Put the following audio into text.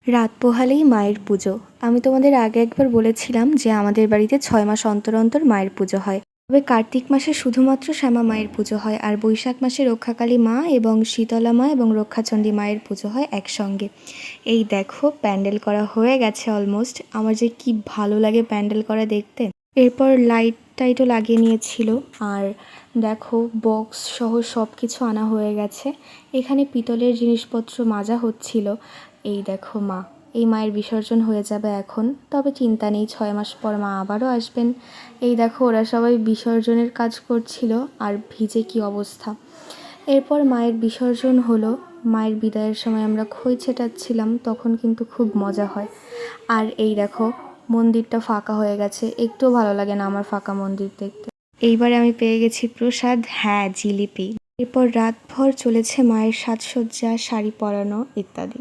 রাত পোহালেই মায়ের পুজো। আমি তোমাদের আগে একবার বলেছিলাম যে আমাদের বাড়িতে ৬ মাস অন্তর অন্তর মায়ের পুজো হয়। তবে কার্তিক মাসে শুধুমাত্র শ্যামা মায়ের পুজো হয়, আর বৈশাখ মাসে রক্ষাকালী মা এবং শীতলা মা এবং রক্ষাচণ্ডী মায়ের পুজো হয় একসঙ্গে। এই দেখো প্যান্ডেল করা হয়ে গেছে অলমোস্ট। আমার যে কি ভালো লাগে প্যান্ডেল করা দেখতে। এরপর লাইট টাইটও লাগিয়ে নিয়েছিল, আর দেখো বক্স সহ সব কিছু আনা হয়ে গেছে। এখানে পিতলের জিনিসপত্র মাজা হচ্ছিল। এই দেখো মা, এই মায়ের বিসর্জন হয়ে যাবে এখন, তবে চিন্তা নেই, ৬ মাস পর মা আবারও আসবেন। এই দেখো ওরা সবাই বিসর্জনের কাজ করছিল, আর ভিজে কি অবস্থা। এরপর মায়ের বিসর্জন হলো। মায়ের বিদায়ের সময় আমরা খই ছেটাচ্ছিলাম, তখন কিন্তু খুব মজা হয়। আর এই দেখো মন্দিরটা ফাঁকা হয়ে গেছে, একটুও ভালো লাগে না আমার ফাঁকা মন্দির দেখতে। এইবারে আমি পেয়ে গেছি প্রসাদ, হ্যাঁ জিলিপি। এরপর রাতভর চলেছে মায়ের সাজসজ্জা, শাড়ি পরানো ইত্যাদি।